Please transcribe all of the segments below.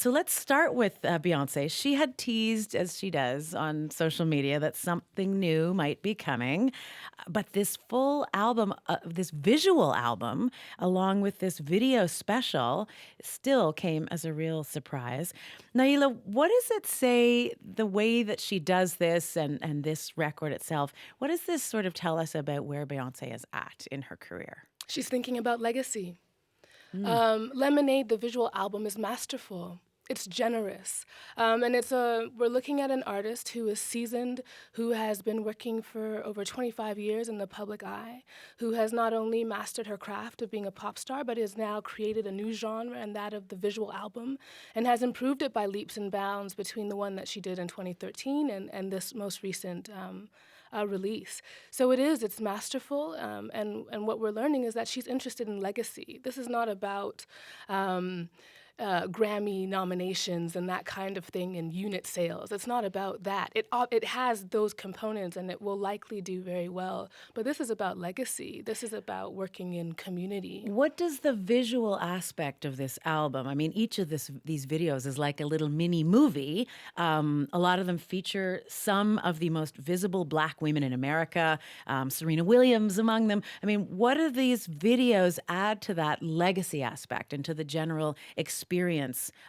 So let's start with Beyonce. She had teased, as she does on social media, that something new might be coming. But this full album, this visual album, along with this video special, still came as a real surprise. Naila, what does it say, the way that she does this and this record itself, what does this sort of tell us about where Beyonce is at in her career? She's thinking about legacy. Lemonade, the visual album, is masterful. It's generous. And we're looking at an artist who is seasoned, who has been working for over 25 years in the public eye, who has not only mastered her craft of being a pop star, but has now created a new genre, and that of the visual album, and has improved it by leaps and bounds between the one that she did in 2013 and this most recent release. So it's masterful, and what we're learning is that she's interested in legacy. This is not about Grammy nominations and that kind of thing and unit sales. It's not about that. It has those components, and it will likely do very well. But this is about legacy. This is about working in community. What does the visual aspect of this album? I mean, each of these videos is like a little mini movie. A lot of them feature some of the most visible Black women in America, Serena Williams among them. I mean, what do these videos add to that legacy aspect and to the general experience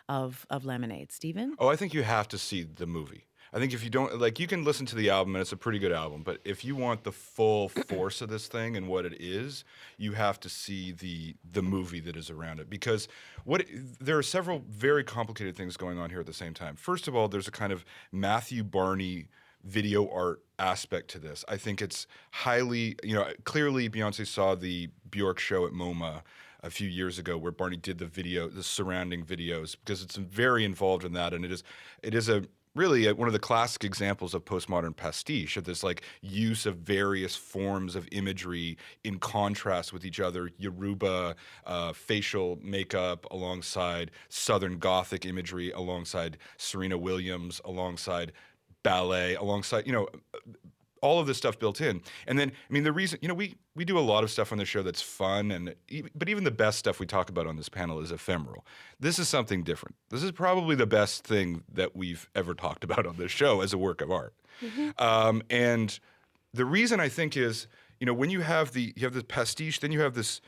of Lemonade? Stephen? Oh, I think you have to see the movie. I think if you don't, like, you can listen to the album and it's a pretty good album, but if you want the full force of this thing and what it is, you have to see the movie that is around it, because there are several very complicated things going on here at the same time. First of all, there's a kind of Matthew Barney video art aspect to this. I think it's highly, clearly Beyonce saw the Bjork show at MoMA a few years ago where Barney did the surrounding videos, because it's very involved in that, and it is really one of the classic examples of postmodern pastiche, of this like use of various forms of imagery in contrast with each other. Yoruba facial makeup alongside Southern Gothic imagery, alongside Serena Williams, alongside ballet, alongside, all of this stuff built in. And then, I mean, the reason, we do a lot of stuff on the show that's fun, but even the best stuff we talk about on this panel is ephemeral. This is something different. This is probably the best thing that we've ever talked about on this show as a work of art. Mm-hmm. And the reason, I think, is, when you have the pastiche, then you have this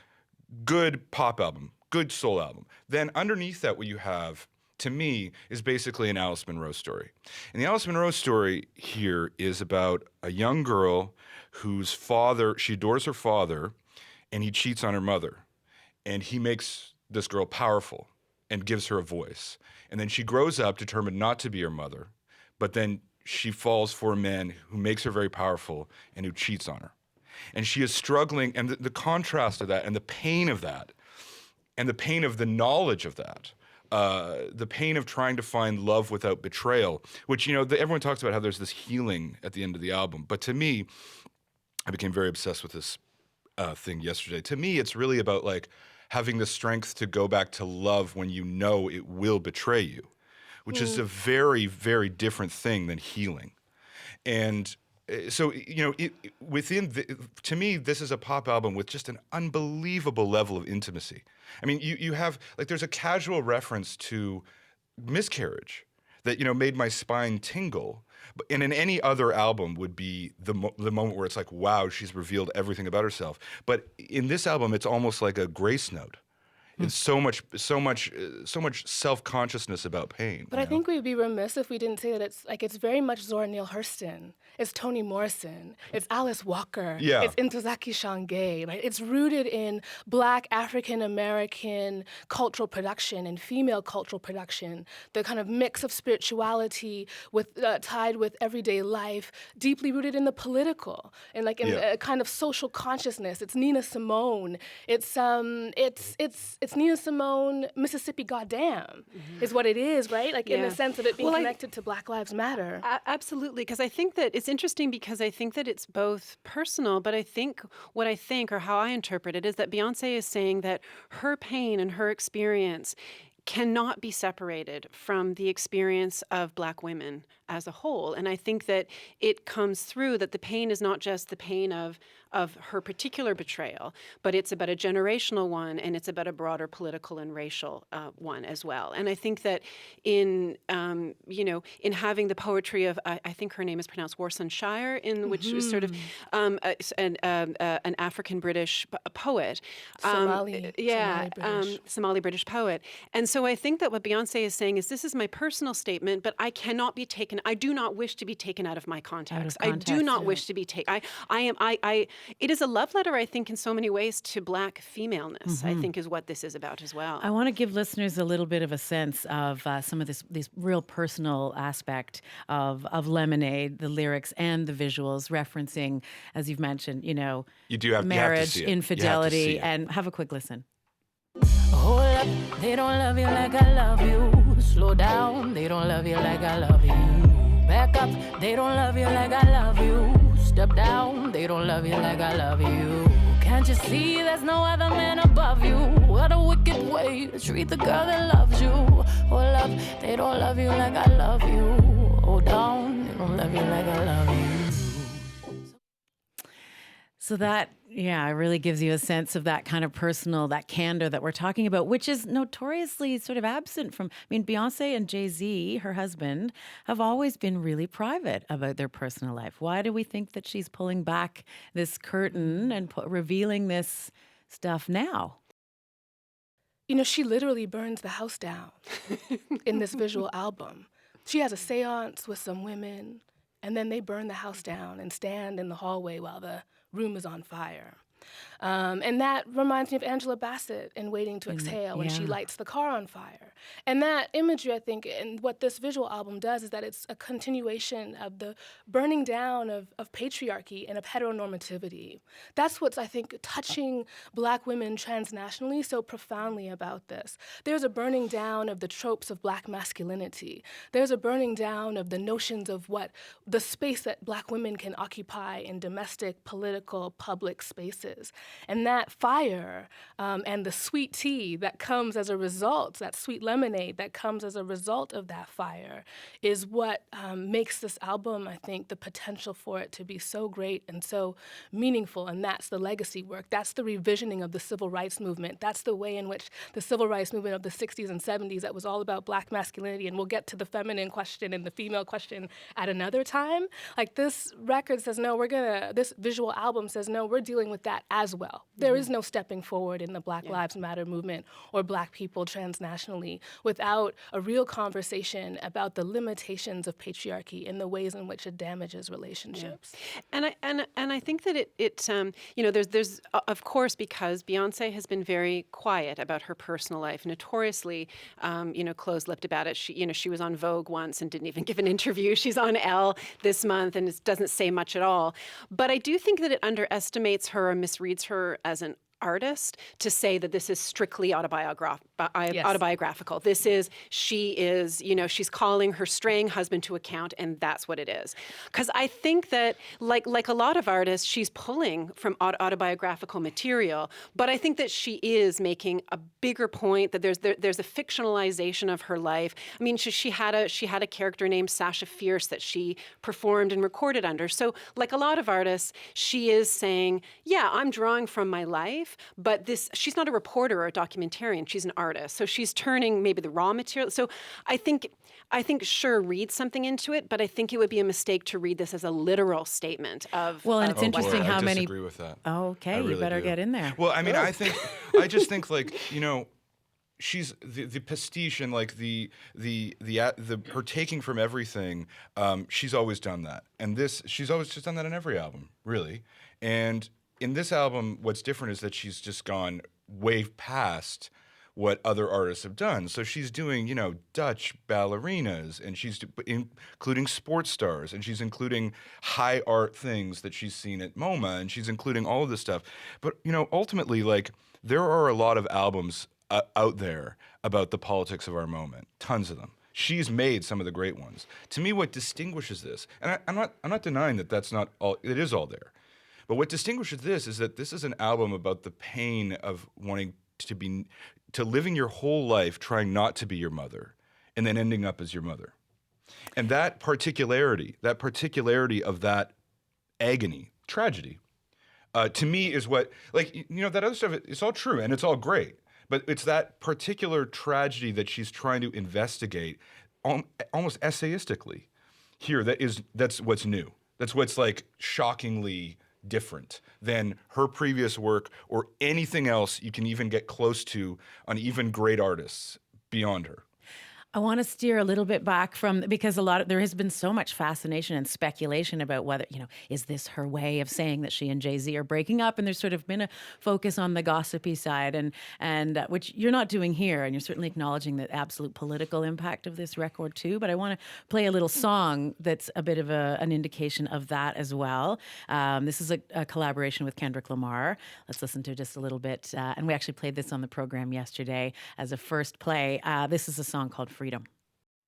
good pop album, good soul album. Then underneath that, what you have, to me, is basically an Alice Munro story. And the Alice Munro story here is about a young girl whose father, she adores her father, and he cheats on her mother. And he makes this girl powerful and gives her a voice. And then she grows up determined not to be her mother, but then she falls for a man who makes her very powerful and who cheats on her. And she is struggling, and the contrast of that, and the pain of that, and the pain of the knowledge of that, the pain of trying to find love without betrayal, which, everyone talks about how there's this healing at the end of the album. But to me, I became very obsessed with this thing yesterday. To me, it's really about like having the strength to go back to love when you know it will betray you, which is a very, very different thing than healing. And so, to me, this is a pop album with just an unbelievable level of intimacy. I mean, you have, like, there's a casual reference to miscarriage that, made my spine tingle. And in any other album would be the moment where it's like, wow, she's revealed everything about herself. But in this album, it's almost like a grace note. It's so much self-consciousness about pain. But I think we'd be remiss if we didn't say that it's very much Zora Neale Hurston. It's Toni Morrison. It's Alice Walker. Yeah. It's Ntozake Shange. Right? It's rooted in Black African-American cultural production and female cultural production. The kind of mix of spirituality with tied with everyday life, deeply rooted in the political and in a kind of social consciousness. It's Nina Simone. It's Nina Simone, Mississippi Goddamn, is what it is, right? In the sense of it being connected to Black Lives Matter. Absolutely, because I think that it's interesting, because I think that it's both personal, but I think or how I interpret it is that Beyonce is saying that her pain and her experience cannot be separated from the experience of Black women as a whole. And I think that it comes through that the pain is not just the pain of of her particular betrayal, but it's about a generational one, and it's about a broader political and racial one as well. And I think that in in having the poetry of I think her name is pronounced Warsan Shire, in which is sort of an African British poet, Somali British poet. And so I think that what Beyonce is saying is, this is my personal statement, but I cannot be taken. I do not wish to be taken out of my context. I do not wish to be taken. It is a love letter, I think, in so many ways to Black femaleness, I think, is what this is about as well. I want to give listeners a little bit of a sense of some of this real personal aspect of Lemonade, the lyrics and the visuals, referencing, as you've mentioned, You do have marriage, you have to see it. infidelity, and have a quick listen. Hold up, they don't love you like I love you. Slow down, they don't love you like I love you. Back up, they don't love you like I love you. Step down, they don't love you like I love you. Can't you see there's no other man above you? What a wicked way to treat the girl that loves you. Hold up, they don't love you like I love you. Hold down, they don't love you like I love you. So that, it really gives you a sense of that kind of personal, that candor that we're talking about, which is notoriously sort of absent from, Beyonce and Jay-Z, her husband, have always been really private about their personal life. Why do we think that she's pulling back this curtain and revealing this stuff now? She literally burns the house down in this visual album. She has a seance with some women, and then they burn the house down and stand in the hallway while the room is on fire. And that reminds me of Angela Bassett in Waiting to Exhale when she lights the car on fire. And that imagery, I think, and what this visual album does is that it's a continuation of the burning down of patriarchy and of heteronormativity. That's what's, I think, touching Black women transnationally so profoundly about this. There's a burning down of the tropes of Black masculinity. There's a burning down of the notions of what the space that Black women can occupy in domestic, political, public spaces. And that fire and the sweet tea that comes as a result, that sweet lemonade that comes as a result of that fire, is what makes this album, I think, the potential for it to be so great and so meaningful. And that's the legacy work. That's the revisioning of the civil rights movement. That's the way in which the civil rights movement of the 60s and 70s that was all about Black masculinity, and we'll get to the feminine question and the female question at another time. Like, this record says, no, this visual album says, no, we're dealing with that as well. There is no stepping forward in the Black Lives Matter movement or Black people transnationally without a real conversation about the limitations of patriarchy and the ways in which it damages relationships. Yeah. And I think that there's of course, because Beyonce has been very quiet about her personal life, notoriously closed-lipped about it. She was on Vogue once and didn't even give an interview. She's on Elle this month and it doesn't say much at all. But I do think that it underestimates her or misreads her as an artist to say that this is strictly autobiographical. She is, she's calling her straying husband to account, and that's what it is. Because I think that, like a lot of artists, she's pulling from autobiographical material, but I think that she is making a bigger point that there's a fictionalization of her life. I mean, she had a character named Sasha Fierce that she performed and recorded under. So, like a lot of artists, she is saying, yeah, I'm drawing from my life, but she's not a reporter or a documentarian. She's an artist. So she's turning maybe the raw material. So I think sure, read something into it, but I think it would be a mistake to read this as a literal statement of. Well, and it's interesting how many. I disagree with that. Oh, okay, really you better do. get in there. Well, I mean, I just think she's the pastiche and like the her taking from everything. She's always done that, and she's always just done that in every album, really, and. In this album, what's different is that she's just gone way past what other artists have done. So she's doing, Dutch ballerinas, and she's including sports stars, and she's including high art things that she's seen at MoMA, and she's including all of this stuff. But, ultimately, there are a lot of albums out there about the politics of our moment, tons of them. She's made some of the great ones. To me, what distinguishes this, and I'm not denying that that's not all, it is all there. But what distinguishes this is that this is an album about the pain of wanting to living your whole life trying not to be your mother and then ending up as your mother. And that particularity of that agony, tragedy, to me is what, like, that other stuff, it's all true and it's all great. But it's that particular tragedy that she's trying to investigate almost essayistically here that's what's new. That's what's like shockingly different than her previous work or anything else you can even get close to on even great artists beyond her. I want to steer a little bit back from, because there has been so much fascination and speculation about whether, is this her way of saying that she and Jay-Z are breaking up? And there's sort of been a focus on the gossipy side, and which you're not doing here. And you're certainly acknowledging the absolute political impact of this record too. But I want to play a little song that's a bit of an indication of that as well. This is a collaboration with Kendrick Lamar. Let's listen to just a little bit. And we actually played this on the program yesterday as a first play. This is a song called Freedom.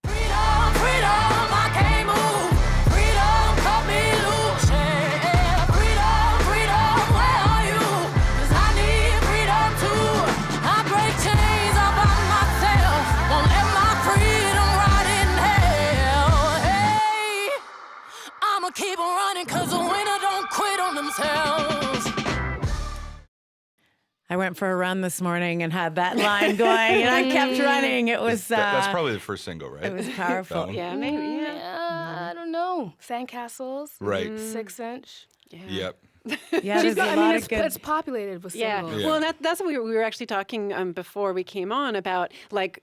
Freedom, freedom, I can't move. Freedom, cut me loose. Yeah. Freedom, freedom, where are you? 'Cause I need freedom too. I break chains all by myself. Won't let my freedom rot in hell. Hey, I'ma keep on running 'cause the winner don't quit on themselves. I went for a run this morning and had that line going, and I kept running. It was That's probably the first single, right? it was powerful. Yeah, maybe. Yeah. Yeah, I don't know. Sandcastles. Right. 6-inch. Yep. Yeah, there's a lot of good. It's populated with Yeah. singles. Well, that's what we were actually talking before we came on about, like,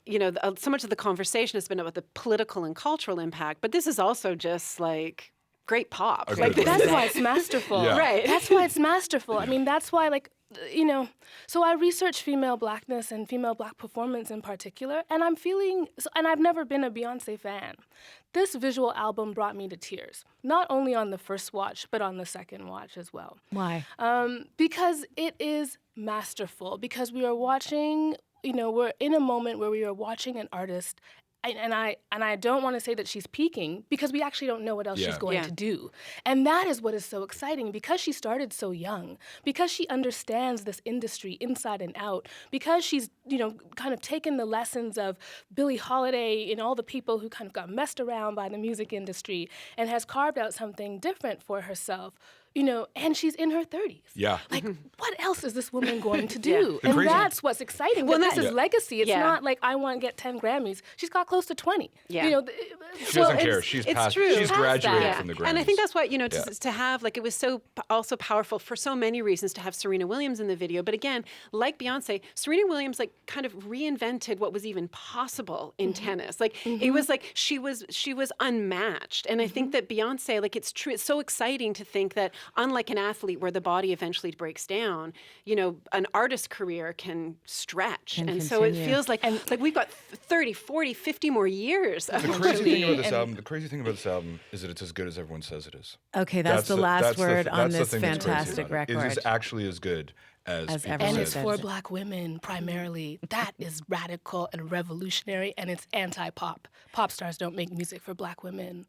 so much of the conversation has been about the political and cultural impact, but this is also just like great pop. A Like, good one. That's why it's masterful. Yeah. Right. That's why it's masterful. I mean, that's why, so I research female blackness and female black performance in particular, and and I've never been a Beyonce fan. This visual album brought me to tears, not only on the first watch, but on the second watch as well. Why? Because it is masterful, because we are watching, we're in a moment where we are watching an artist. And I don't want to say that she's peaking, because we actually don't know what else she's Yeah. going to do. And that is what is so exciting, because she started so young, because she understands this industry inside and out, because she's, kind of taken the lessons of Billie Holiday and all the people who kind of got messed around by the music industry and has carved out something different for herself. And she's in her 30s. Yeah. Like, what else is this woman going to do? The And crazy- that's what's exciting. Well, this is Yeah. legacy. It's Yeah. not like I want to get 10 Grammys. She's got close to 20. Yeah. She doesn't care. She's it's true. She's Past graduated that. from the Grammys. And I think that's what, Yeah. to have, like, it was so also powerful for so many reasons to have Serena Williams in the video. But again, like Beyonce, Serena Williams, like, kind of reinvented what was even possible in tennis. Like, it was like she was unmatched. And I think that Beyonce, like, it's true. It's so exciting to think that, unlike an athlete where the body eventually breaks down, an artist career can stretch. Can and so it continue. feels like we've got 30, 40, 50 more years. The crazy thing about this album is that it's as good as everyone says it is. Okay, that's the last word on that's the this thing that's crazy fantastic about it. record. It is actually as good as people everyone And say it's it for is. black women primarily. That is radical and revolutionary, and it's anti-pop. Pop stars don't make music for black women.